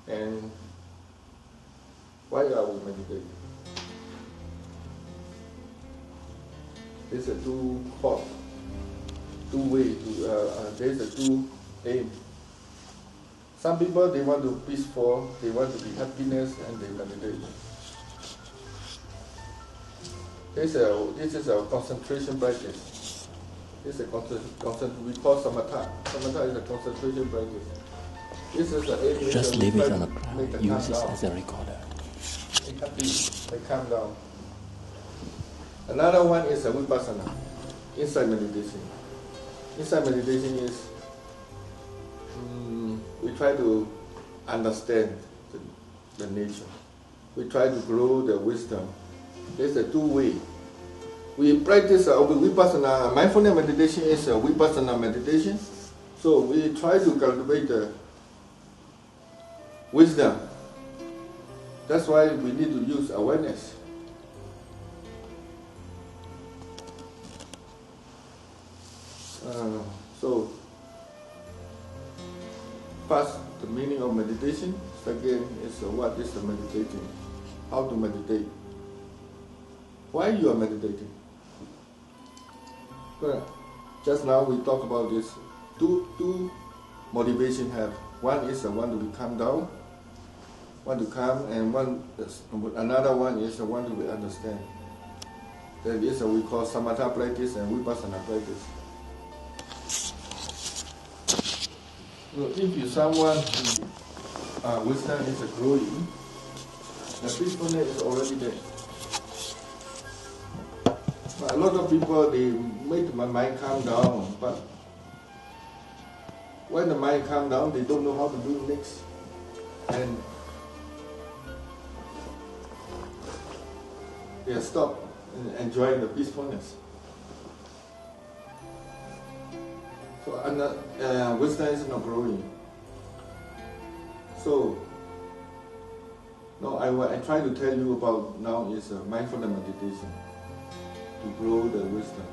And why are we meditating? There's a two way to, there's a two aim. Some people, they want to be peaceful, they want to be happiness, and they meditate. This is a concentration practice. This is a we call samatha. Samatha is a concentration practice. This is the aim. Just leave it on the ground. Use it as a recorder. They calm down. Another one is a vipassana, insight meditation. Insight meditation is we try to understand the nature. We try to grow the wisdom. There's a two-way. We practice vipassana. Mindfulness meditation is a vipassana meditation. So we try to cultivate the wisdom. That's why we need to use awareness. So, first, the meaning of meditation. Second is what is the meditating? How to meditate? Why you are meditating? Well, just now we talked about this. Two motivation have. One is one to calm down, one to calm, and another one is one to understand. That is we call samatha practice and vipassana practice. So if you someone wisdom is growing, the peacefulness is already there. But a lot of people, they make my mind calm down, but when the mind calm down, they don't know how to do next. And they stop enjoying the peacefulness. So wisdom is not growing. So now I try to tell you about now is mindfulness meditation to grow the wisdom.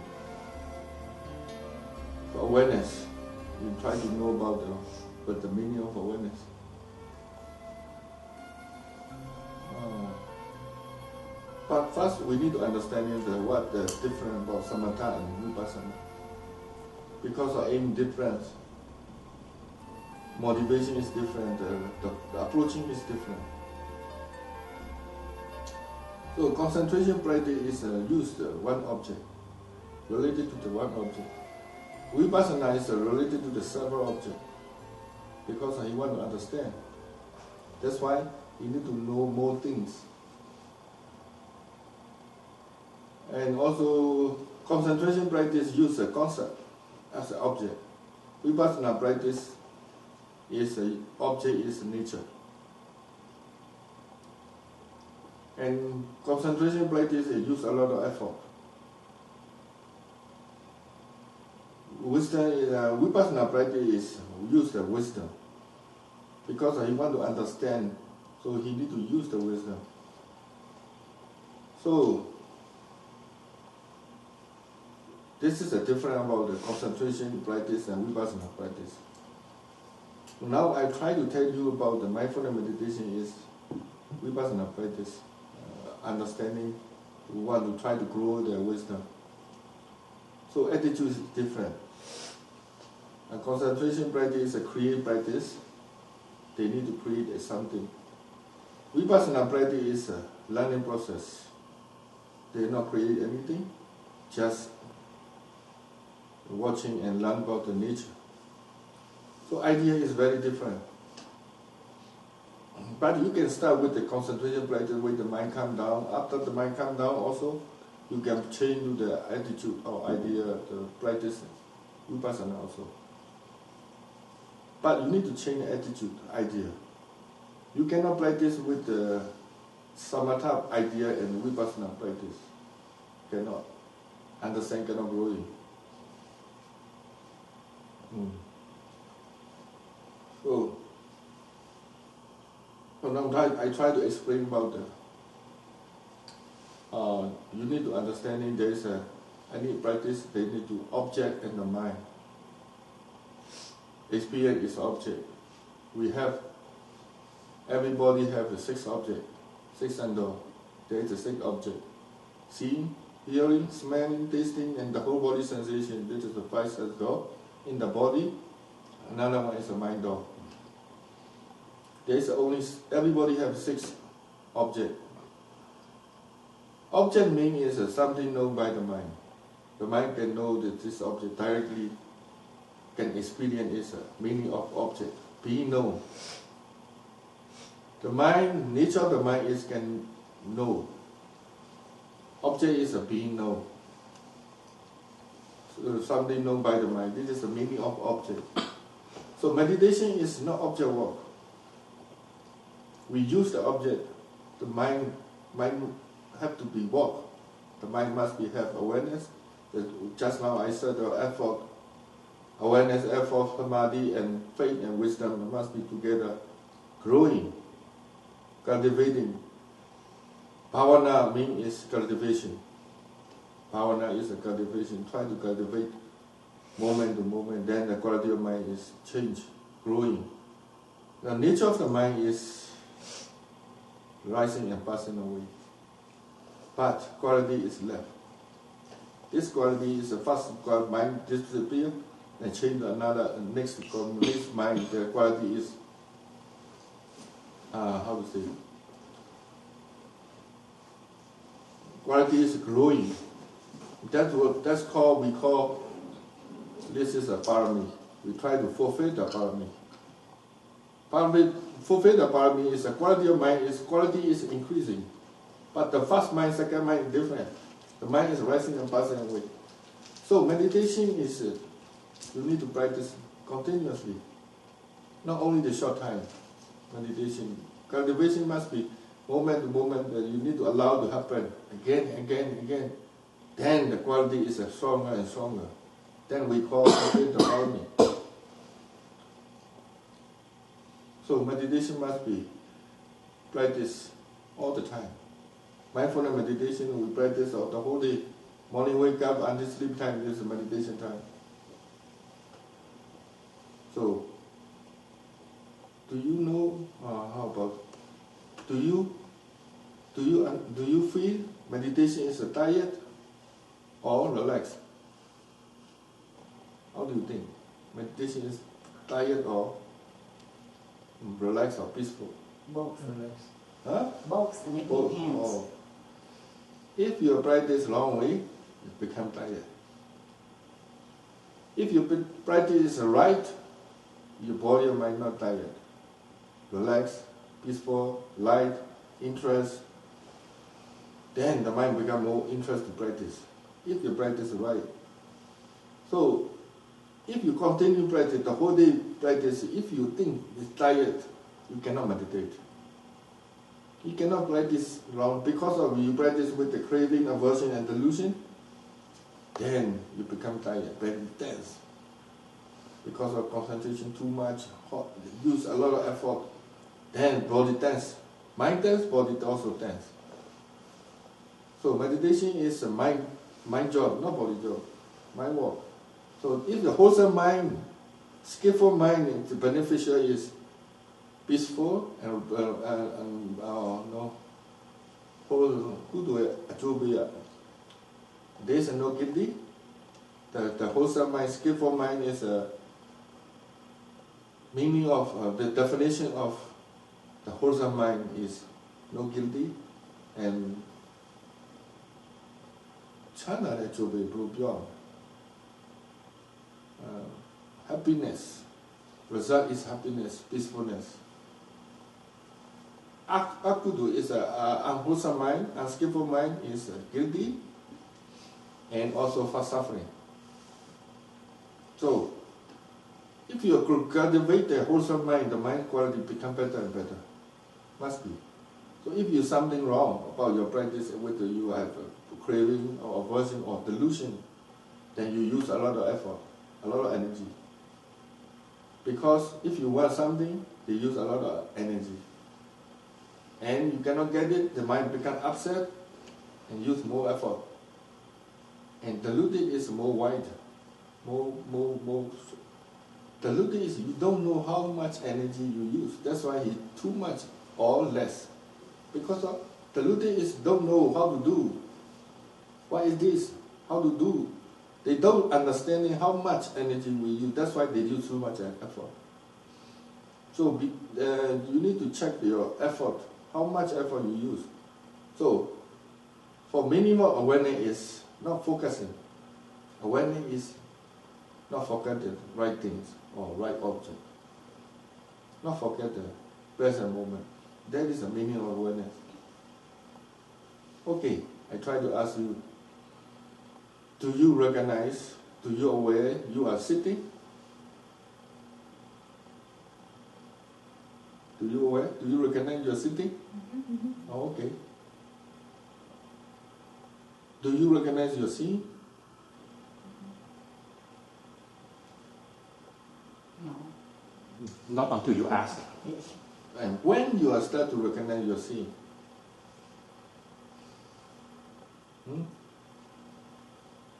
So awareness, you try to know about the meaning of awareness. But first we need to understand what the difference about samatha and vipassana. Because our aim different, motivation is different, the approaching is different. So concentration practice is used one object, related to the one object. Vipassana is related to the several objects, because you want to understand. That's why you need to know more things. And also concentration practice use a concept as an object. Vipassana practice is object is nature. And concentration practice use a lot of effort. Wisdom, vipassana practice use the wisdom, because he want to understand, so he need to use the wisdom. So this is a difference about the concentration practice and vipassana practice. Now I try to tell you about the mindfulness meditation is vipassana practice, understanding, we want to try to grow their wisdom. So attitude is different. A concentration practice is a create practice. They need to create something. Vipassana practice is a learning process. They not create anything, just watching and learn about the nature. So idea is very different. But you can start with the concentration practice with the mind calm down. After the mind calm down also, you can change to the attitude or idea, the practice, vipassana also. But you need to change the attitude, idea. You cannot practice with the samatha idea and vipassana practice. Cannot. Understand, cannot grow in. So now I try to explain about you need to understanding there is any practice, they need to object in the mind. Experience is object. We have everybody have the 6 objects, 6 sense. There is a 6 object. Seeing, hearing, smelling, tasting, and the whole body sensation. This is the 5 sense door in the body. Another one is a mind door. There is only, everybody have 6 objects. Object means is something known by the mind. The mind can know that this object directly, can experience its meaning of object, being known. The mind, nature of the mind is can know. Object is a being known. So something known by the mind. This is the meaning of object. So meditation is not object work. We use the object. The mind have to be work. The mind must be have awareness. Just now I said the effort, awareness, effort, samadhi, and faith and wisdom must be together, growing, cultivating. Bhavana means is cultivation. Bhavana is a cultivation. Try to cultivate moment to moment. Then the quality of mind is change, growing. The nature of the mind is rising and passing away. But quality is left. This quality is the first mind disappear and change to another next mind. The quality is how to say? Quality is growing. That's called, we call, this is a parami. We try to fulfill the parami. Fulfill the parami is the quality of mind, quality is increasing. But the first mind, second mind is different. The mind is rising and passing away. So meditation is, you need to practice continuously. Not only the short time meditation. Cultivation must be moment to moment that you need to allow to happen again, again, again. Then the quality is stronger and stronger. Then we call it the harmony. So meditation must be practiced all the time. Mindfulness meditation we practice the whole day. Morning wake up until sleep time is meditation time. So, do you know how about? Do you feel meditation is a tired or relaxed? How do you think? Meditation is tired or relaxed or peaceful? Both. Relax. Huh? Both and it Both. depends. Oh. If you practice long way, you become tired. If you practice right, your body or mind not tired. Relaxed, peaceful, light, interest, then the mind become more interested to practice. If you practice right. So, if you continue practice, the whole day practice, if you think it's tired, you cannot meditate. You cannot practice long because of you practice with the craving, aversion, and delusion. Then you become tired, very tense. Because of concentration too much, use a lot of effort. Then body tense, mind tense, body also tense. So meditation is a mind job, not body job, mind work. So if the wholesome mind, skillful mind, the beneficial is peaceful and there is no guilty. The wholesome mind, skillful mind is a meaning of the definition of the wholesome mind is no guilty and chana happiness. Result is happiness, peacefulness. Akudu is a unwholesome mind, unskillful mind is guilty and also for suffering. So, if you cultivate the wholesome mind, the mind quality become better and better. Must be. So if you something wrong about your practice, whether you have a craving or aversion or delusion, then you use a lot of effort, a lot of energy. Because if you want something, you use a lot of energy. And you cannot get it, the mind become upset and use more effort. And deluded is more wide, more Diluted is you don't know how much energy you use. That's why he too much or less. Because of diluted is don't know how to do. What is this? How to do? They don't understanding how much energy we use. That's why they use too much effort. So you need to check your effort, how much effort you use. So for minimal awareness is not focusing. Awareness is not forget the right things or right object. Not forget the present moment. That is a minimal awareness. Okay, I try to ask you, do you recognize, do you aware you are sitting? Do you aware? Do you recognize you are sitting? Mm-hmm. Oh, okay. Do you recognize you are seeing? No. Not until you ask. Yes. And when you are start to recognize you are seeing?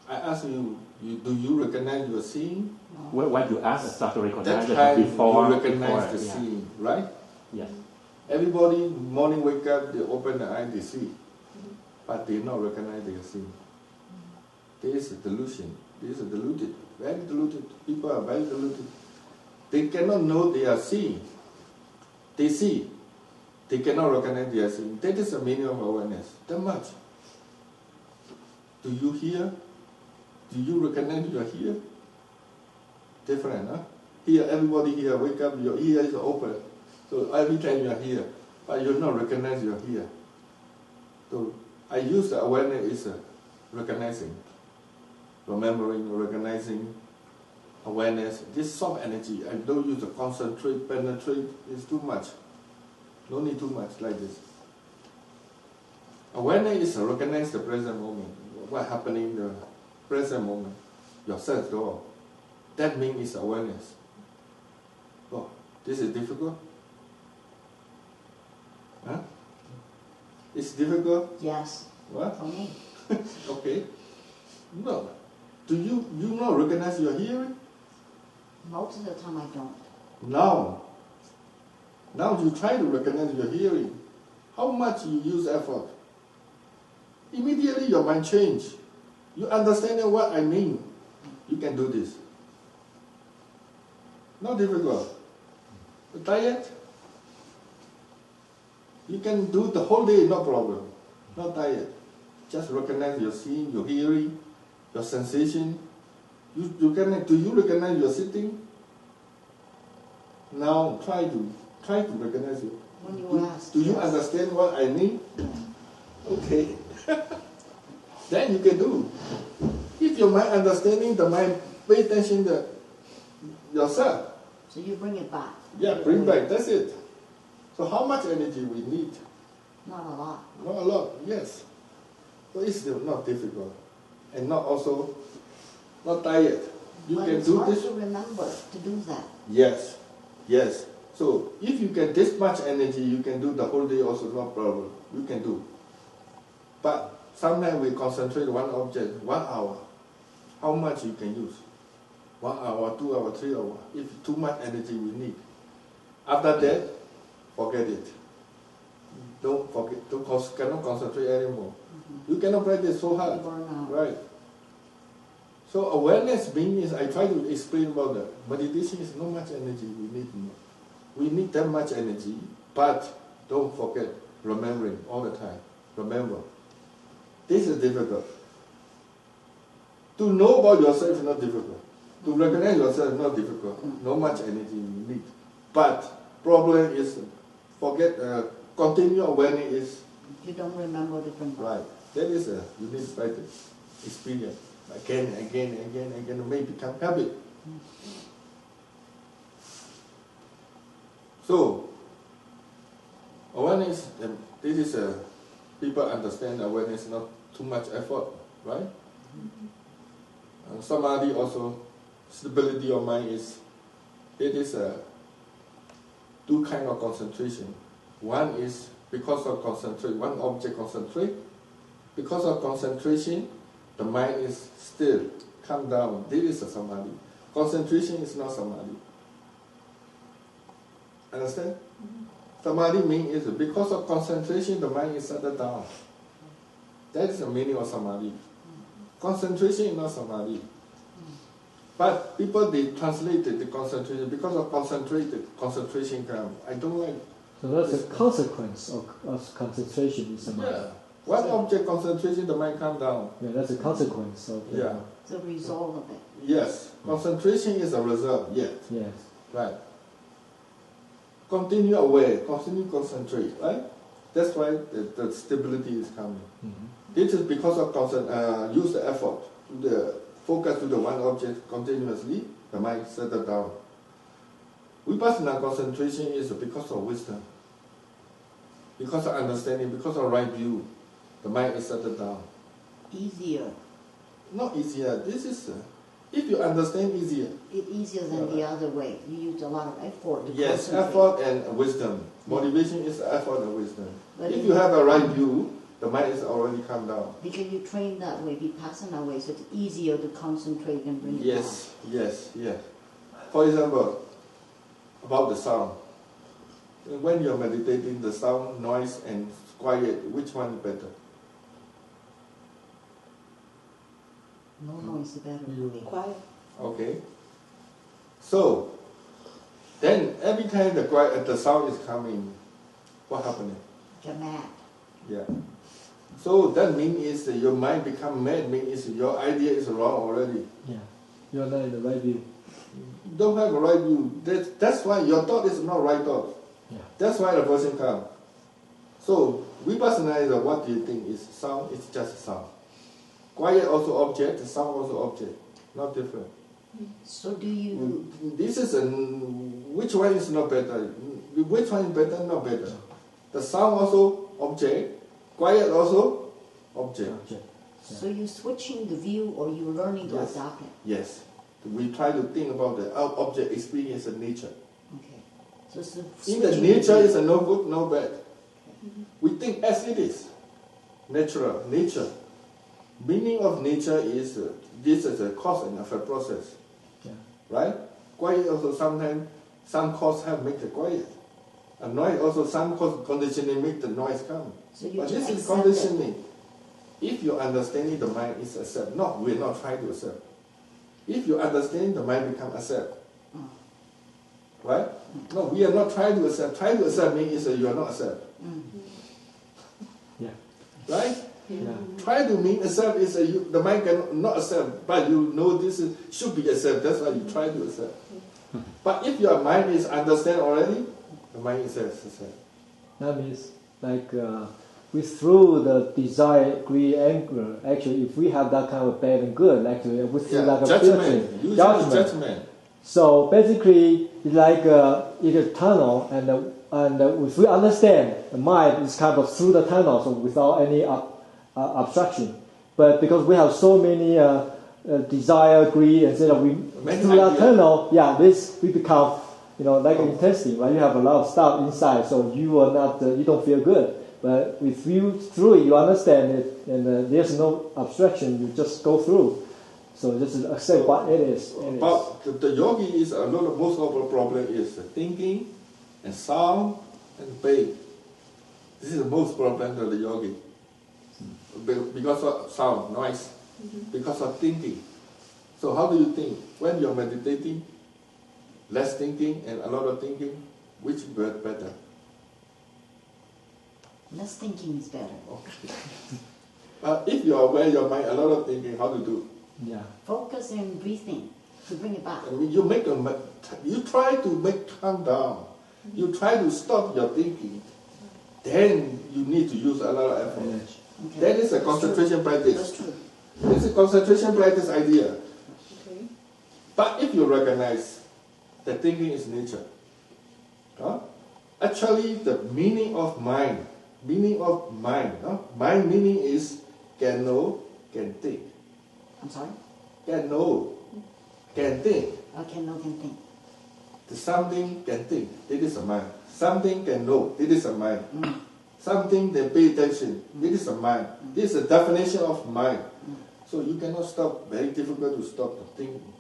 I ask you, do you recognize you are seeing? No. When you ask, start to recognize That time before you recognize the yeah. seeing, right? Yes. Everybody morning wake up, they open the eye, they see, but they not recognize they are seeing. There is a delusion. There is a deluded, very deluded. People are very deluded. They cannot know they are seeing. They see. They cannot recognize they are seeing. That is a minimum awareness. That much. Do you hear? Do you recognize you are here? Different, huh? Here, everybody here, wake up, your ear is open. So every time you are here, but you not recognize you are here. So I use the awareness is recognizing, remembering, recognizing, awareness. This soft energy, I don't use the concentrate, penetrate, it's too much. No need too much like this. Awareness is recognize the present moment. What happening in the present moment. Yourself though. That means it's awareness. Oh, this is difficult? Huh? It's difficult? Yes. What? For me. Okay. No. Do you not recognize your hearing? Most of the time I don't. Now you try to recognize your hearing. How much you use effort? Immediately your mind change. You understand what I mean. You can do this. Not difficult. Tired? You can do the whole day, no problem. Not tired. Just recognize your seeing, your hearing, your sensation. Do you recognize your sitting? Now try to recognize it. When you ask. Do you yes. understand what I mean? Okay. Then you can do. If your mind understanding, the mind pay attention to yourself. So you bring it back. Yeah, bring back. That's it. So how much energy we need? Not a lot. Not a lot. Yes. So it's still not difficult, and not also not tired. You But can it's do hard this. to remember to do that. Yes. Yes. So if you get this much energy, you can do the whole day also, no problem. You can do. But sometimes we concentrate one object, 1 hour. How much you can use? 1 hour, 2 hours, 3 hours. If too much energy we need. After that, forget it. Don't forget. Cannot concentrate anymore. You cannot practice so hard. Burn out. Right. So awareness means, I try to explain about that. Meditation is not much energy we need more. We need that much energy, but don't forget remembering all the time. Remember. This is difficult. To know about yourself is not difficult. To recognize yourself is not difficult. No much energy you need. But problem is continue awareness is You don't remember to bring back. right. That is you need to practice, experience again, to make it become habit. So awareness, this is people understand awareness not too much effort, right? Samadhi also, stability of mind is, it is two kind of concentration. One is because of concentrate, one object concentrate. Because of concentration, the mind is still, calm down. This is a samadhi. Concentration is not samadhi. Understand? Samadhi means is because of concentration, the mind is settled down. That is the meaning of samadhi. Concentration is not samadhi. But people, they translated the concentration, because of concentration comes. I don't like. So that's a consequence of concentration in samadhi. Yeah. One object concentration, the mind comes down. Yeah, that's a consequence of the, Yeah. The result of it. Yes. Concentration is a result, yes. Yes. Right. Continue away, continue concentrate, right? That's why the stability is coming. Mm-hmm. This is because of use the effort, the focus to the one object continuously, the mind settle down. Vipassana concentration is because of wisdom, because of understanding, because of right view, the mind is settled down. Easier. Not easier. This is, if you understand, easier. It's easier than the other way. You use a lot of effort to Yes, concentrate. effort and wisdom. Motivation is effort and wisdom. But If you have a right view, the mind is already come down. Because you train that way, Vipassana way, so it's easier to concentrate and bring it Yes, yes, yes. For example, about the sound. When you're meditating, the sound, noise, and quiet, which one is better? down. No noise is better for me. Quiet. Okay. So, then every time the sound is coming, what happening? Get mad. Yeah. So that means is that your mind become mad, means your idea is wrong already. Yeah. You're not in the right view. You don't have a right view. That's why your thought is not right thought. Yeah. That's why the person comes. So Vipassana is what do you think is sound? It's just sound. Quiet also object, sound also object. Not different. So do you... This is which one is not better? Which one is better? Not better. The sound also object. Quiet also object. Object. So you're switching the view or you're learning to Yes. adopt it? Yes. We try to think about the object experience of nature. Okay. So it's In the switching nature view. is a no good, no bad. We think as it is. Natural, nature. Meaning of nature is this is a cause and effect process. Yeah. Right? Quiet also sometimes some cause have make the quiet. A noise also some cause conditioning make the noise come. So you But just this is accept it. conditioning. If you understand it, the mind is accept. No, we're not trying to accept. If you understand, the mind become accept. Oh. Right? No, we are not trying to accept. Trying to accept means you are not accept. Yeah. Right? Yeah. Try to mean accept is the mind cannot accept, but you know this should be accept. That's why you try to accept. But if your mind is understand already, the mind is accept. That means like we through the desire, greed, anger. Actually, if we have that kind of bad and good, actually we feel like a judgment. filtering, Usually judgment. judgment. So basically, it's like in a tunnel, and if we understand the mind is kind of through the tunnel, so without any obstruction. But because we have so many desire, greed, and so we Many through that ideas. tunnel, we become like an intestine, right? You have a lot of stuff inside, so you are not you don't feel good. But with you through it, you understand it, and there's no obstruction. You just go through. So just accept what it is. But the yogi is most of the problem is thinking and sound and pain. This is the most problem of the yogi. Because of sound, noise, because of thinking. So how do you think? When you're meditating, less thinking and a lot of thinking, which better? Less thinking is better. Okay. If you are aware your mind, a lot of thinking, how to do? Yeah. Focus and breathing to bring it back. I mean, you try to make calm down. You try to stop your thinking. Then you need to use a lot of effort. Energy. Okay. That is a That's concentration true. practice. That's true. This is concentration practice idea. Okay. But if you recognize that thinking is nature, actually the meaning of mind, mind meaning is can know, can think. I'm sorry? Can know, can think. Okay, no can think. The something can think, it is a mind. Something can know, it is a mind. Something they pay attention, it is a mind. This is the definition of mind. So you cannot stop, very difficult to stop the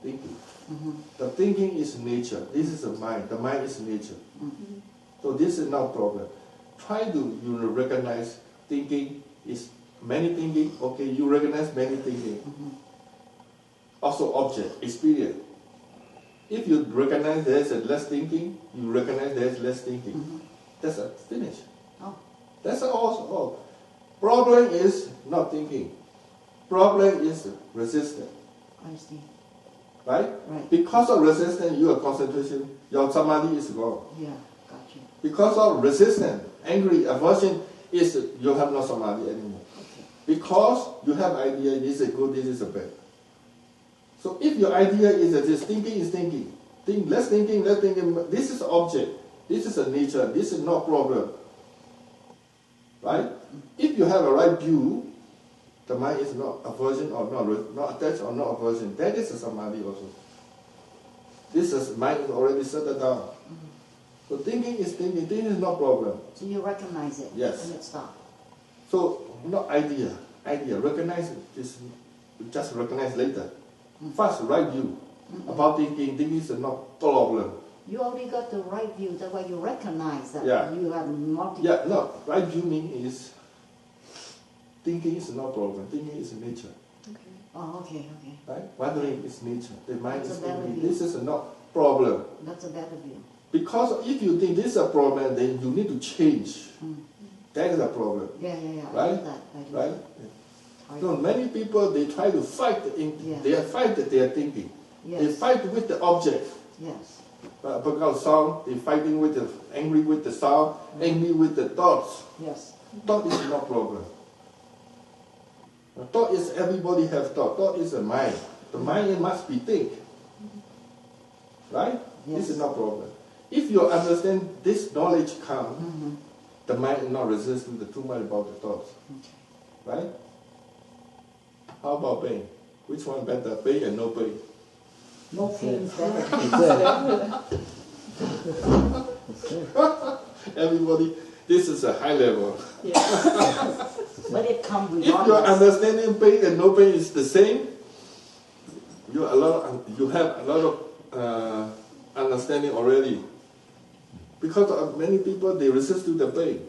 thinking. Mm-hmm. The thinking is nature. This is the mind. The mind is nature. Mm-hmm. So this is no problem. Try to recognize thinking is many thinking. Okay, you recognize many thinking. Mm-hmm. Also object, experience. If you recognize there is less thinking, you recognize there is less thinking. Mm-hmm. That's a finish. Oh. That's all. Problem is not thinking. Problem is resistance. I see. Right? Right. Because of resistance, your concentration, your samadhi is gone. Yeah, got you. Because of resistance, angry, aversion, is you have no samadhi anymore. Okay. Because you have idea, this is good, this is bad. So if your idea is that this thinking is thinking, less thinking, this is object, this is a nature, this is no problem. Right? If you have a right view, the mind is not aversion or not attached or not aversion, that is a samadhi also. This is mind is already settled down. Mm-hmm. So thinking is no problem. So you recognize it. Yes. And it stops. So not idea, recognize this, just recognize later. First, right view about thinking is not problem. You already got the right view, that's why you recognize that Yeah. you have multiple. Yeah, no, right view means thinking is no problem. Thinking is nature, Oh, okay. right? Wondering is nature. The mind That's is a better thinking. view. This is not problem. That's a better view. Because if you think this is a problem, then you need to change. That is a problem, Yeah. I Right? do that. I do right? that. No, many people they try to fight. Yeah. They fight their thinking. They Yes. fight with the object. Yes. Because sound, they fighting with the angry with the sound, angry with the thoughts. Yes. Thought is no problem. Thought is everybody have thought. Thought is a mind. The mind must be think. Right? Yes. This is no problem. If you understand this knowledge come, Mm-hmm. the mind is not resisting too much about the thoughts. Okay. Right? How about pain? Which one better? Pain and no pain? No pain is better. Everybody, this is a high level. But it comes If your regardless. understanding pain and no pain is the same, you have a lot of understanding already. Because of many people, they resist to the pain.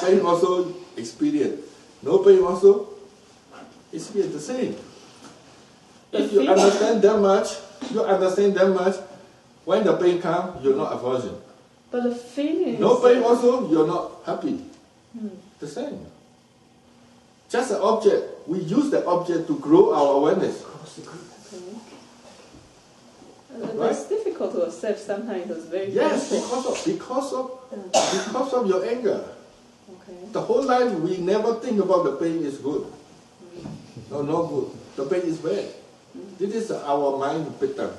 Pain also experience. No pain also experience the same. If you understand that much, when the pain comes, you're not aversion. But the feeling No is pain also, you're not happy. The same. Just an object. We use the object to grow our awareness. Right? It's difficult to accept sometimes. It's very Yes, painful. because of your anger. Okay. The whole life we never think about the pain is good. No, not good. The pain is bad. This is our mind pattern.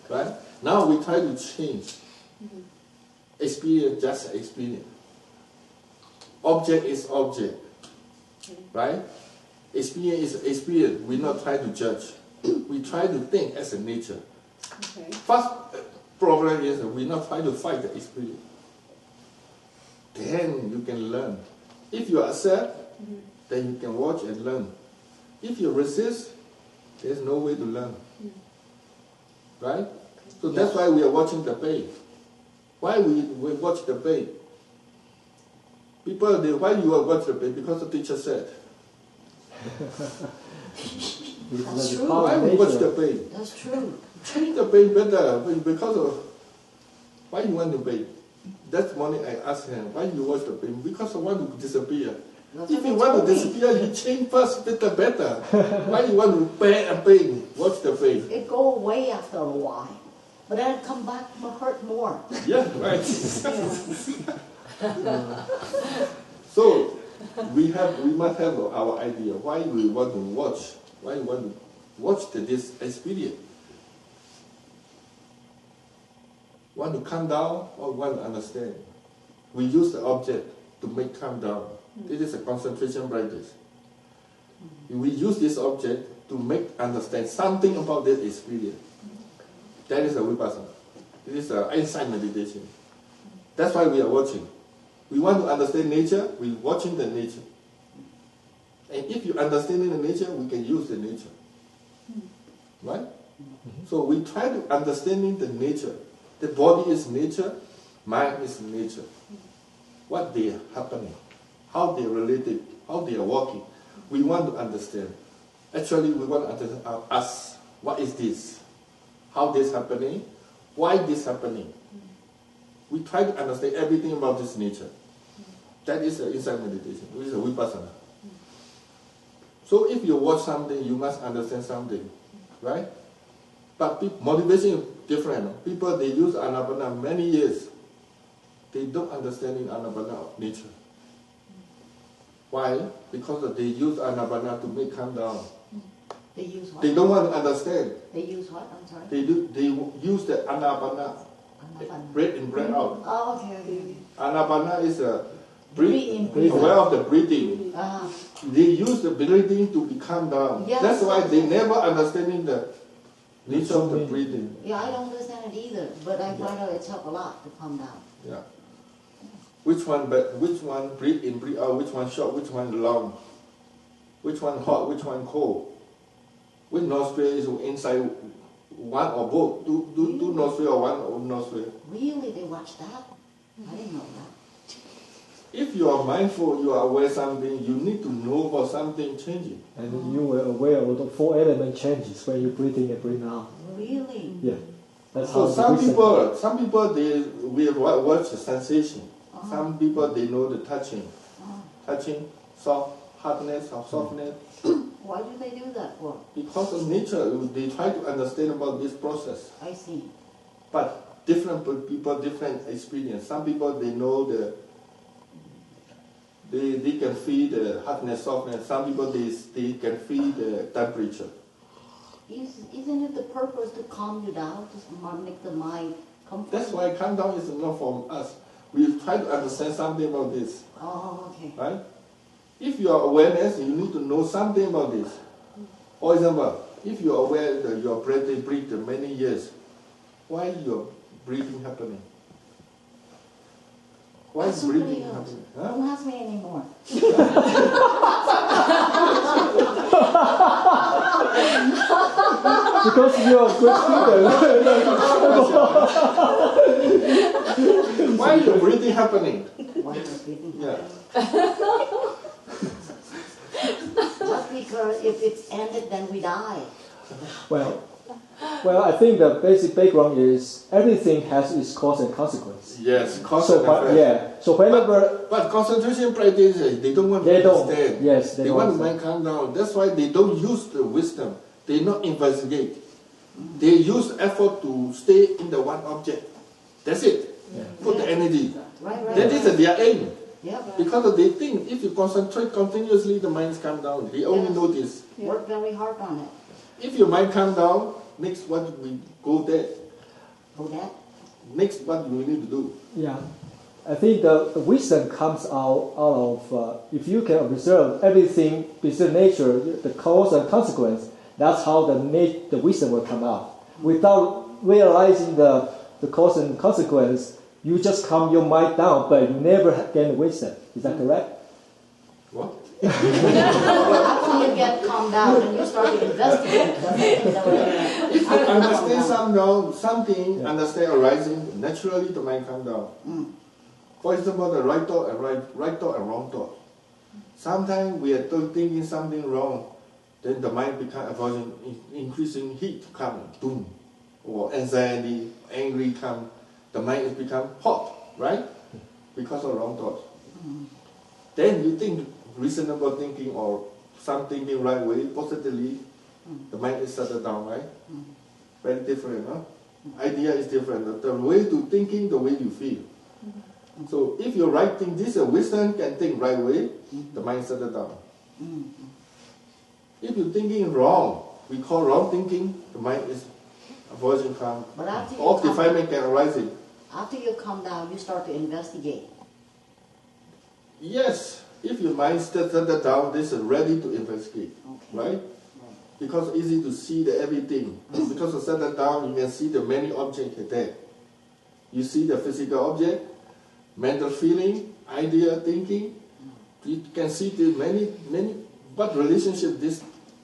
Right? Now we try to change. Experience, just experience. Object is object. Right? Experience is experience. We not try to judge. We try to think as a nature. Okay. First problem is we not try to fight the experience. Then you can learn. If you accept, then you can watch and learn. If you resist, there's no way to learn. Right? So that's why we are watching the pain. Why we watch the pain? People, why you watch the pain? Because the teacher said. That's true. Why we watch the pain? That's true. Change the pain better because of why you want the pain. That morning I asked him, why you watch the pain? Because I want to disappear. That's If what you they want to told me. disappear, you change first, better. Why you want to pain and pain? Watch the pain. It go away after a while. But then it come back to hurt more. Yeah, right. So we must have our idea why we want to watch. Why we want to watch this experience. Want to calm down or want to understand? We use the object to make calm down. This is a concentration practice. We use this object to make understand something about this experience. That is a vipassana. This is an insight meditation. That's why we are watching. We want to understand nature, we're watching the nature. And if you understand the nature, we can use the nature. Right? So we try to understanding the nature. The body is nature, mind is nature. What they are happening, how they are related, how they are working. We want to understand. Actually, we want to understand us. What is this? How this happening? Why this happening? We try to understand everything about this nature. That is an insight meditation, which is a vipassana. So if you watch something, you must understand something, right? But motivation is different. People, they use Anapana many years. They don't understand in Anapana nature. Why? Because they use Anapana to make calm down. They use what? They don't want to understand. They use what? I'm sorry. They use the Anapana, Anapana. breath in, breath out. Oh, okay. Anapana is a Breathe in, breathe aware out. of the breathing. They use the breathing to be calm down. Yes. That's why they never understanding the nature of the breathing. Yeah, I don't understand it either, but I find out it's helped a lot to calm down. Yeah. Which one breathe in, breathe out, which one short, which one long, which one hot, which one cold. Which nostril is inside one or both? Two nostril or one nostril. Really? They watch that? I didn't know that. If you are mindful, you are aware of something, you need to know about something changing. And you were aware of the 4 element changes when you breathe in and breathe out. Really? Yeah. That's So how some the wisdom- people they will watch the sensation. Some people they know the touching, soft hardness or softness. Why do they do that for? Because of nature, they try to understand about this process. I see. But different people, different experience. Some people they know they can feel the hardness, softness. Some people they can feel the temperature. Isn't it the purpose to calm you down, to make the mind comfortable? That's why calm down is not from us. We try to understand something about this, Oh, okay. right? If you are awareness, you need to know something about this. For example, if you are aware that you are breathing many years, why your breathing happening? Why is breathing happening? Huh? Don't ask me anymore. Because you're a good student. Why your breathing happening? Why is breathing? Yeah. Just because if it's ended, then we die. Well, I think the basic background is everything has its cause and consequence. Yes, cause So, and effect. yeah. So whenever But concentration practice, they don't want to they don't, understand. yes, They don't want to understand. mind calm down. That's why they don't use the wisdom. They not investigate. They use effort to stay in the one object. That's it. Yeah. Put the energy. Right, right. That is their aim. Yeah. Because they think if you concentrate continuously, the mind calm down. They only Yes. notice. Work very hard on it. If your mind calm down, next what we go there. For that, Next what we need to do. Yeah, I think the wisdom comes out of if you can observe everything within nature, the cause and consequence. That's how the wisdom will come out. Without realizing the cause and consequence, you just calm your mind down, but you never gain wisdom. Is that correct? What? after you get calmed down and you start to investigate, If you understand something, understand arising, naturally the mind calm down. For example, the right thought and wrong thought. Sometimes we are thinking something wrong, then the mind becomes avoiding, increasing heat come, doom, or anxiety, angry come, the mind is become hot, right? Because of wrong thoughts. Then you think reasonable thinking or some thinking right way, positively, the mind is settled down, right? Very different, huh? Idea is different. The way to thinking, the way you feel. So if you right think, this wisdom can think right way, the mind settled down. If you're thinking wrong, we call wrong thinking, the mind is avoiding calm. But after you All calm- defilement can arise. after you calm down, you start to investigate. Yes, if your mind settled down, this is ready to investigate, Okay. right? Because easy to see the everything. Because of settled down, you can see the many objects there. You see the physical object, mental feeling, idea, thinking. You can see the many what relationship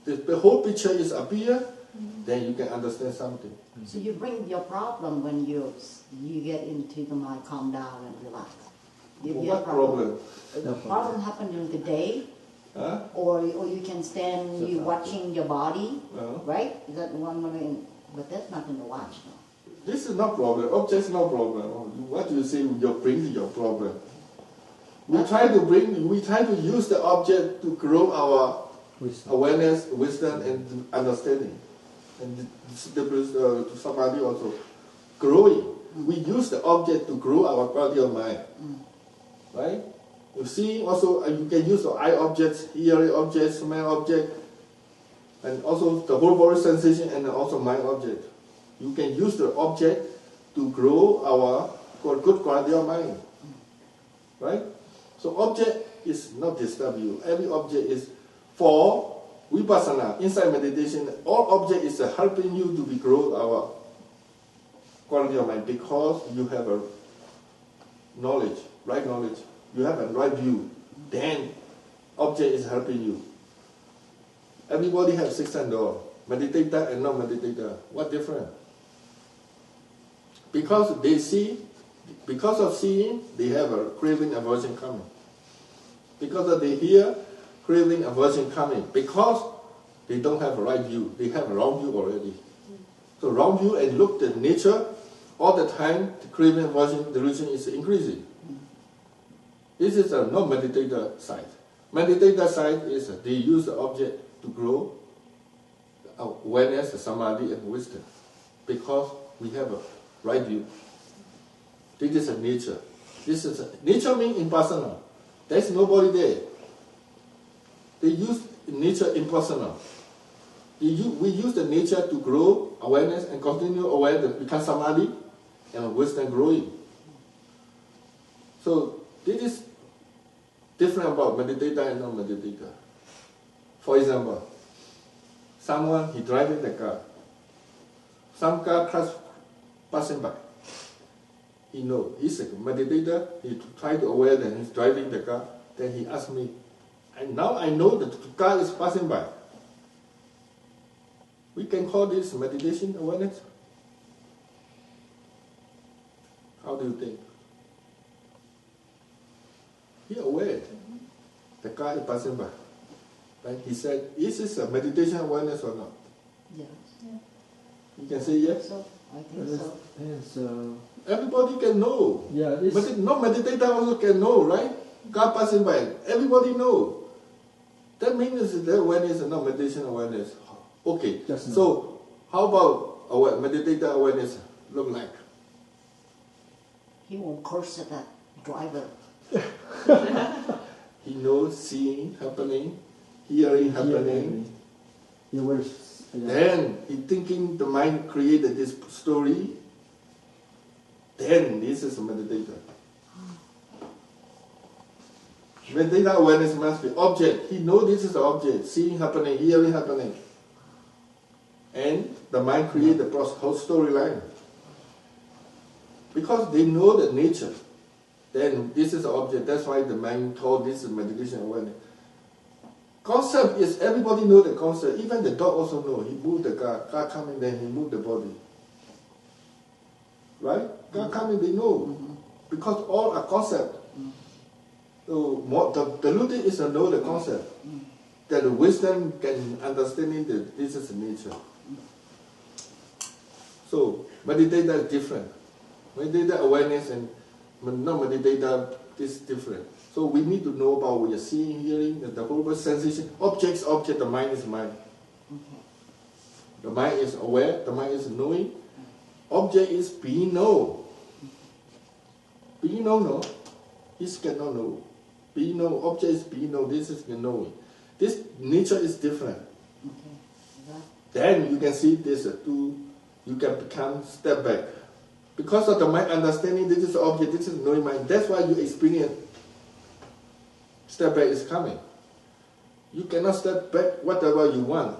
the whole picture is appear, then you can understand something. So you bring your problem when you get into the mind, calm down and relax. What problem? The problem happen during the day, Huh? or you can stand, you watching your body, right? Is that one way? But that's nothing to watch. No? This is no problem. Object's no problem. What you say, you bring your problem. We try to use the object to grow our awareness, wisdom, and understanding. And samadhi also. Growing. We use the object to grow our quality of mind. Right? You see, also, you can use the eye objects, hearing objects, smell object, and also the whole body sensation, and also mind object. You can use the object to grow our good quality of mind. Right? So object is not disturb you. Every object is for vipassana, inside meditation, all object is helping you to grow our quality of mind because you have a knowledge, right knowledge. You have a right view. Then object is helping you. Everybody has six sense door. Meditator and non-meditator. What difference? Because they see, because of seeing, they have a craving aversion coming. Because of they hear, craving aversion coming. Because they don't have a right view. They have a wrong view already. So wrong view and look at nature, all the time the craving aversion delusion is increasing. This is a non-meditator side. Meditator side is they use the object to grow awareness, samadhi, and wisdom. Because we have a right view. This is a nature. Nature means impersonal. There's nobody there. They use nature impersonal. We use the nature to grow awareness and continue awareness, become samadhi, and wisdom growing. So this is different about meditator and non-meditator. For example, someone, he driving the car. Some car passing by. He know, he's a meditator, he try to aware that he's driving the car. Then he asked me, and now I know that the car is passing by. We can call this meditation awareness. How do you think? He aware the car is passing by. Right? He said, is this a meditation awareness or not? Yes. You can say yes? So, I think so. Yes, Everybody can know. yeah, But non-meditator also can know, right? Car passing by, everybody know. That means that awareness is not meditation awareness. Okay, Just so how about meditator awareness look like? He won't curse at that driver. He knows seeing happening, hearing happening. He will. Then he thinking the mind created this story. Then this is a meditator. Meditator awareness must be object. He knows this is the object, seeing happening, hearing happening. And the mind create the whole storyline. Because they know the nature. Then this is the object. That's why the mind told this is meditation awareness. Concept is everybody know the concept. Even the dog also know. He moved the car coming, then he moved the body. Right? Car coming, they know. Because all are concept. So the looting is to know the concept. That the wisdom can understanding that this is the nature. So meditator is different. Meditator awareness and non-meditator is different. So we need to know about what you're seeing, hearing, the whole sensation. Object, the mind is mind. The mind is aware, the mind is knowing. Object is being known. Being known, no? This cannot know. Being known, object is being known, this is the knowing. This nature is different. Okay. Then you can see this two, you can become step back. Because of the mind understanding this is the object, this is knowing mind. That's why you experience step back is coming. You cannot step back whatever you want.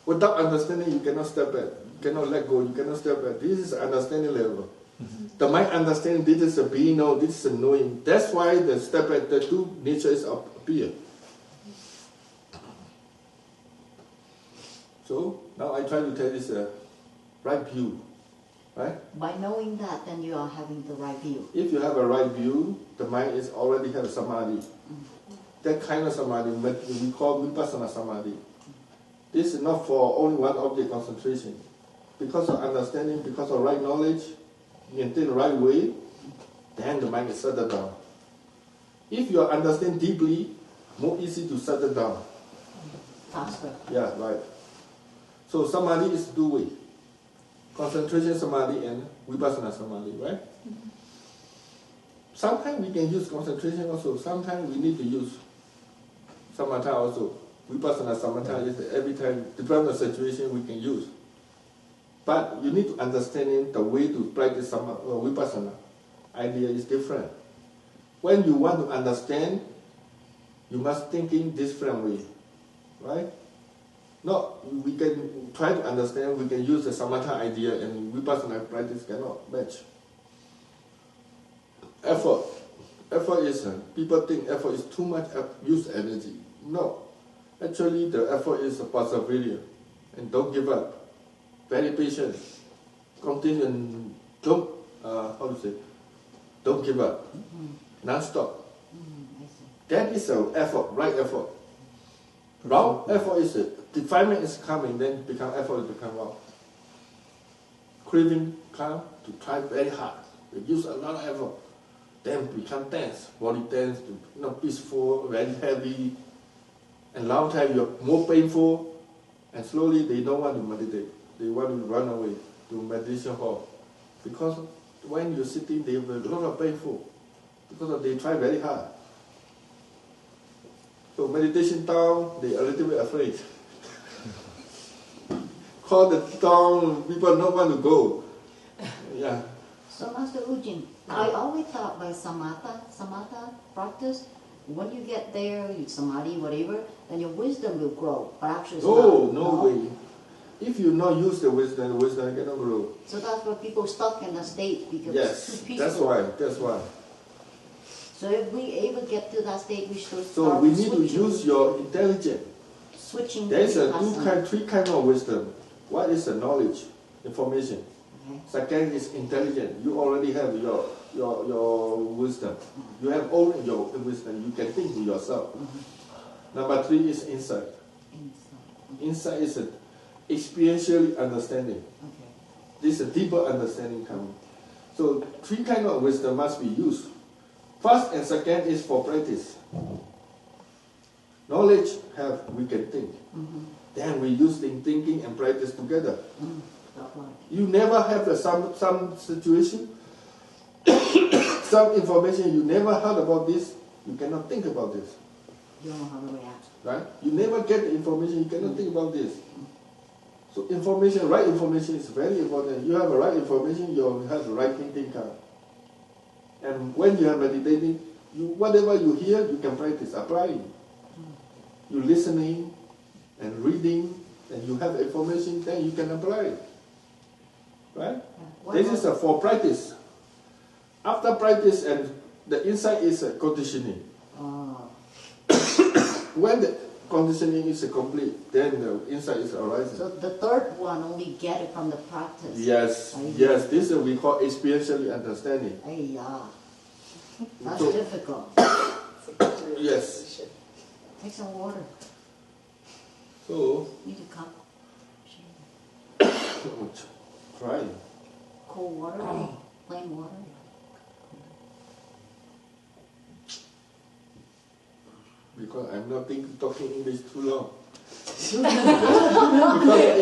Without understanding, you cannot step back. You cannot let go. You cannot step back. This is understanding level. The mind understanding this is a being known, this is a knowing. That's why the step back, the two natures appear. So now I try to tell this right view, right? By knowing that, then you are having the right view. If you have a right view, the mind is already have samadhi. That kind of samadhi we call vipassana samadhi. This is not for only one object concentration. Because of understanding, because of right knowledge, maintain the right way, then the mind is settled down. If you understand deeply, more easy to settle down. Faster. Yeah, right. So samadhi is two way. Concentration samadhi and vipassana samadhi, right? Sometimes we can use concentration also. Sometimes we need to use samatha also. Vipassana samatha is every time, depending on the situation, we can use. But you need to understand the way to practice vipassana. Idea is different. When you want to understand, you must think in different way, right? No, we can try to understand, we can use the samatha idea and vipassana practice cannot match. Effort. Effort is, people think effort is too much use energy. No. Actually, the effort is a perseverance. And don't give up. Very patient. Continue and don't, don't give up. Non-stop. I see. That is an effort, right effort. Wrong effort is defilement is coming, then become effort become wrong. Craving come to try very hard. We use a lot of effort. Then become tense, body tense, peaceful, very heavy. And long time you're more painful, and slowly they don't want to meditate. They want to run away to meditation hall. Because when you're sitting, they have a lot of painful. Because they try very hard. So meditation down, they are a little bit afraid. Call the town, people don't want to go. Yeah. So Master Ujin, I always thought by samatha practice, when you get there, you samadhi, whatever, then your wisdom will grow. But actually it's not. No way. If you not use the wisdom cannot grow. So that's why people stuck in the state because Yes, it's too peaceful. that's why. So if we ever get to that state, we should So start we need to switching, use your intelligence. switching There is to vipassana. three kind of wisdom. One is the knowledge, information. Okay. Second is intelligence. You already have your wisdom. You have all your wisdom. You can think to yourself. Number three is insight. Insight is experientially understanding. Okay. This is a deeper understanding coming. So three kind of wisdom must be used. First and second is for practice. Knowledge we can think. Then we use thinking and practice together. You never have some situation, some information you never heard about this, you cannot think about this. You don't know how to react. Right? You never get the information, you cannot think about this. So information, right information is very important. You have the right information, you have the right thinking come. And when you are meditating, whatever you hear, you can practice, applying. You listening and reading, and you have information, then you can apply it. Right? This is for practice. After practice, and the insight is conditioning. When the conditioning is complete, then the insight is arising. So the third one only get it from the practice. Yes, yes. This is we call experientially understanding. That's So- difficult. Yes. Take some water. So, Need a cup. try. Cold water, plain water. Because I'm not talking English too long. Because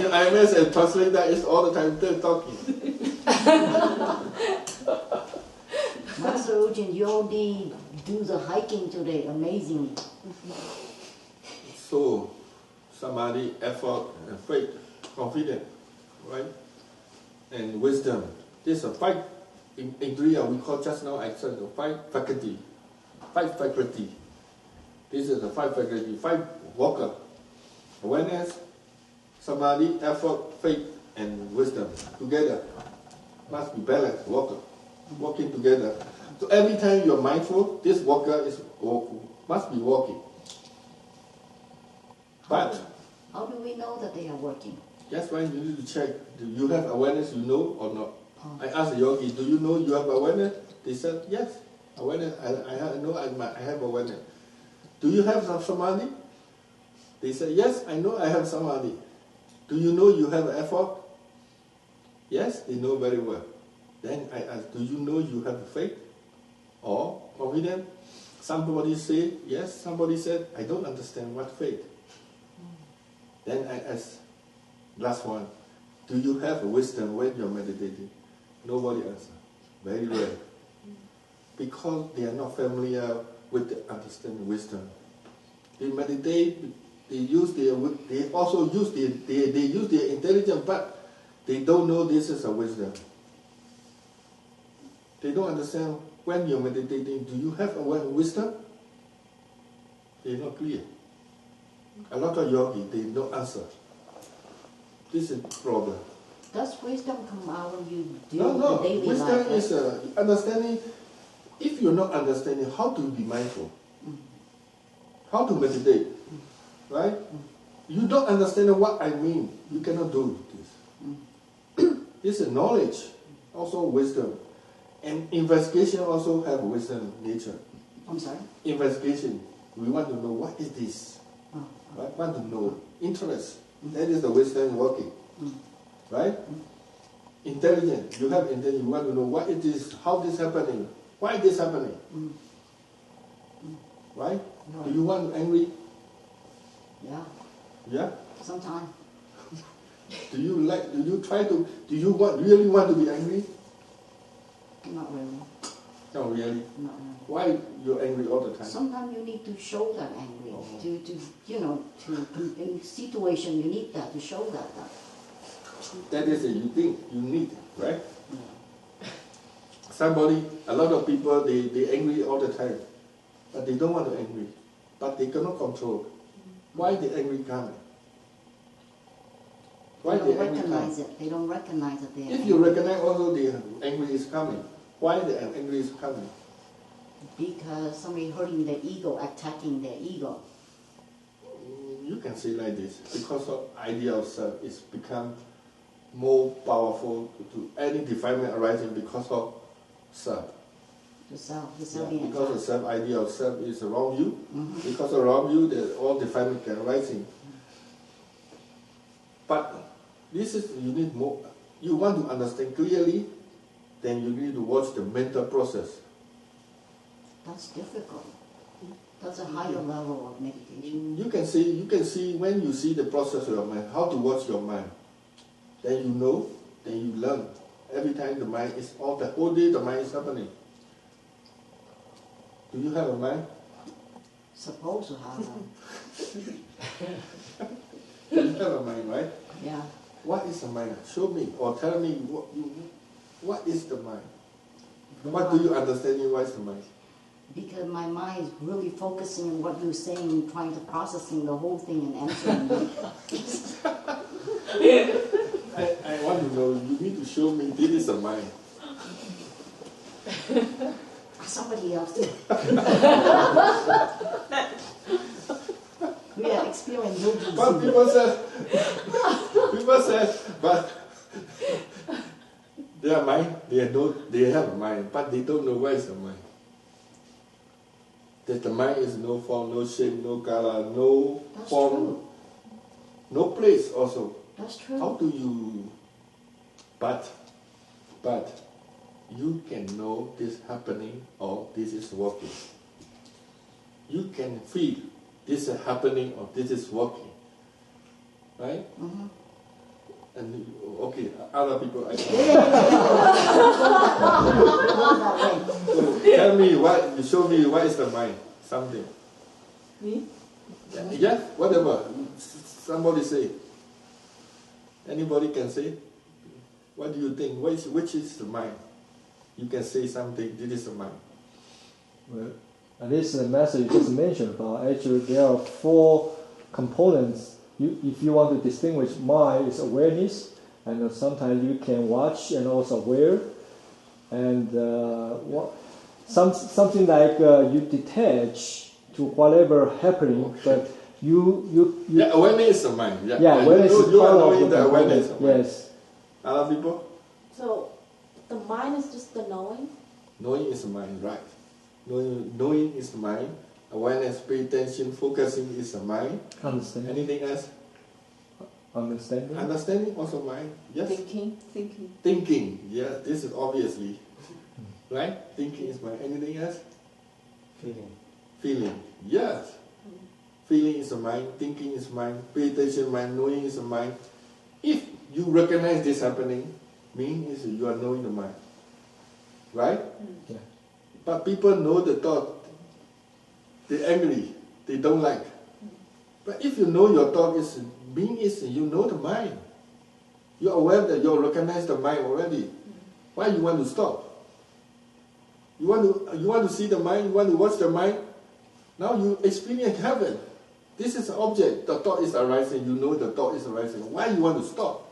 in IMS and translator is all the time they're talking. Master Ujin, you only do the hiking today, amazingly. So, samadhi, effort, and faith, confidence, right? And wisdom. This is a five ingredient we call just now, I said the five faculty. Five faculty. This is the five faculty, five walker. Awareness, samadhi, effort, faith, and wisdom. Together. Must be balanced, walker. Walking together. So every time you're mindful, this walker must be walking. But How do we know that they are working? That's why you need to check. Do you have awareness, you know or not? Oh. I asked the yogi, do you know you have awareness? They said, yes, awareness. I know I have awareness. Do you have some samadhi? They said, yes, I know I have samadhi. Do you know you have effort? Yes, they know very well. Then I asked, do you know you have faith or confidence? Somebody said, yes. Somebody said, I don't understand what faith. Then I asked, last one, do you have wisdom when you're meditating? Nobody answered. Very rare. Because they are not familiar with the understanding wisdom. They meditate, they also use their intelligence, but they don't know this is a wisdom. They don't understand when you're meditating, do you have a wisdom? They're not clear. A lot of yogis, they don't answer. This is the problem. Does wisdom come out when you do No. the daily Wisdom life? is understanding. If you're not understanding how to be mindful, how to meditate, right? You don't understand what I mean. You cannot do this. This is knowledge, also wisdom. And investigation also have wisdom nature. I'm sorry? Investigation, we want to know what is this. Oh. Right? Want to know. Interest. That is the wisdom working. Right? Intelligence. You have intelligence. You want to know what it is, how this happening, why this happening. Right? Do you want angry? Yeah, Yeah? sometimes. Do you really want to be angry? Not really. No, really. Not really. Why you're angry all the time? Sometimes you need to show that angry. Oh. In situation you need that to show that. That is it. You think you need, right? Yeah. A lot of people, they angry all the time, but they don't want to angry, but they cannot control. Why the angry coming? Why They don't the angry recognize coming? it. They don't recognize that they are If angry. you recognize also the angry is coming, why the angry is coming? Because somebody hurting their ego, attacking their ego. You can say like this, because of idea of self is become more powerful to any defilement arising because of self. The self Yeah, being because the attacked. self idea of self is around you. Because around you, all defilement can arising. But this is, you need more. You want to understand clearly, then you need to watch the mental process. That's difficult. That's a higher level of meditation. You can see when you see the process of your mind, how to watch your mind. Then you know, then you learn. Every time the mind is the whole day the mind is happening. Do you have a mind? Supposed to have that. You have a mind, right? Yeah. What is the mind? Show me or tell me what is the mind? What do you understand in what is the mind? Because my mind is really focusing on what you're saying, trying to processing the whole thing and answering. I want to know, you need to show me this is a mind. Somebody else did. We are experiencing yogis. But people say, but their mind, they have a mind, but they don't know what is the mind. That the mind is no form, no shape, no color, no That's form, true. no place also. That's true. How do you, but you can know this happening or this is working. You can feel this is happening or this is working. Right? Mm-hmm. And okay, other people I Yeah, So tell me what, you show me what is the mind, something. Me? Yeah, whatever. Somebody say. Anybody can say. What do you think? Which is the mind? You can say something. This is the mind. Well, and this message you just mentioned about, actually there are 4 components. If you want to distinguish, mind is awareness, and sometimes you can watch and also aware, and something like you detach to whatever happening, but Yeah, awareness is the mind. Yeah, awareness is you are part of knowing the awareness. Yes. Other people? So the mind is just the knowing? Knowing is the mind, right. Knowing is the mind. Awareness, pay attention, focusing is the mind. Understanding. Anything else? Understanding. Understanding also mind. Yes. Thinking. Thinking. Yeah, this is obviously. Right? Thinking is mind. Anything else? Feeling. Yes. Feeling is the mind. Thinking is mind. Pay attention mind. Knowing is the mind. If you recognize this happening, means you are knowing the mind. Right? Yeah. But people know the thought. They're angry. They don't like. But if you know your thought is you know the mind. You're aware that you recognize the mind already. Why you want to stop? You want to see the mind, you want to watch the mind. Now you experience heaven. This is an object. The thought is arising. You know the thought is arising. Why you want to stop?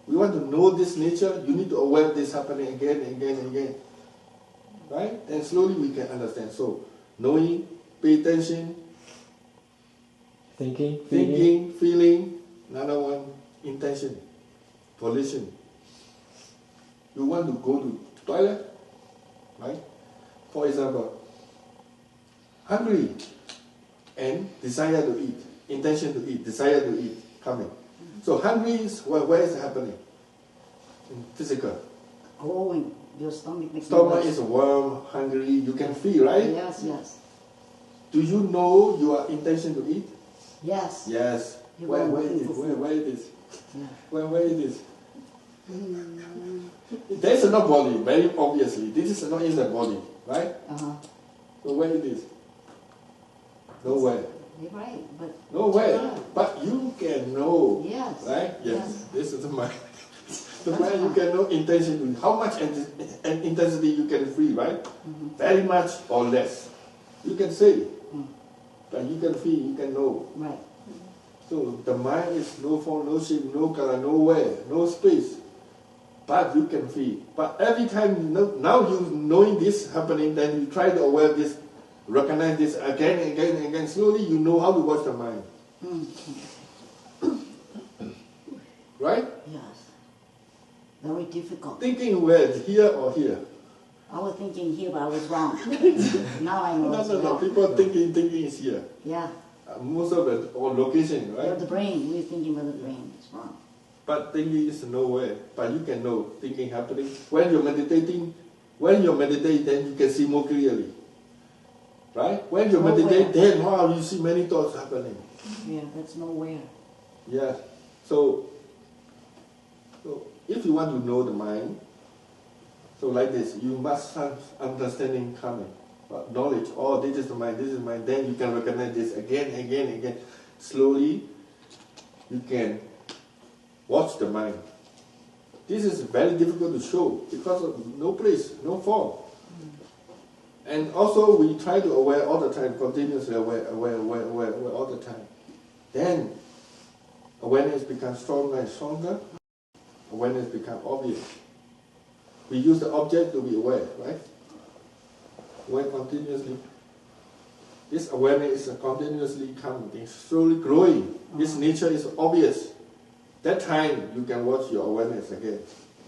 We want to know this nature. You need to aware this happening again and again and again. Right? And slowly we can understand. So, knowing, pay attention, Thinking. feeling. Another one, intention, volition. You want to go to toilet, right? For example, hungry and desire to eat, intention to eat, desire to eat, coming. So hungry is where is it happening? In physical. Growing. Your stomach makes Stomach noise. is warm, hungry, you can feel, right? Yes. Do you know your intention to eat? Yes. Yes. You Where are is looking it? for food. Where it is? Yeah. Where it is? There is no body, very obviously. This is not in the body, right? Uh-huh. So where it is? Nowhere. You're right, but Nowhere. Yeah. But you can know. yes. Right? Yes. Yes. This is the mind. The mind you can know intention. How much intensity you can feel, right? Very much or less. You can say. But you can feel, you can know. Right. So the mind is no form, no shape, no color, nowhere, no space. But you can feel. But every time you know, now you knowing this happening, then you try to aware this, recognize this again and again and again. Slowly you know how to watch the mind. Right? Yes. Very difficult. Thinking where? Here or here? I was thinking here, but I was wrong. Now I know it's No. wrong. People thinking is here. Yeah. Most of it, or location, right? But the brain, we're thinking about the brain. It's wrong. But thinking is nowhere. But you can know thinking happening. When you're meditating, then you can see more clearly. Right? When you meditate, then wow, you see many thoughts happening. Yeah, that's nowhere. Yeah. So if you want to know the mind, so like this, you must have understanding coming. But knowledge, oh, this is the mind, then you can recognize this again. Slowly, you can watch the mind. This is very difficult to show because of no place, no form. And also we try to aware all the time, continuously aware all the time. Then awareness becomes stronger and stronger. Awareness becomes obvious. We use the object to be aware, right? Aware continuously. This awareness is continuously coming, it's slowly growing. This nature is obvious. That time you can watch your awareness again.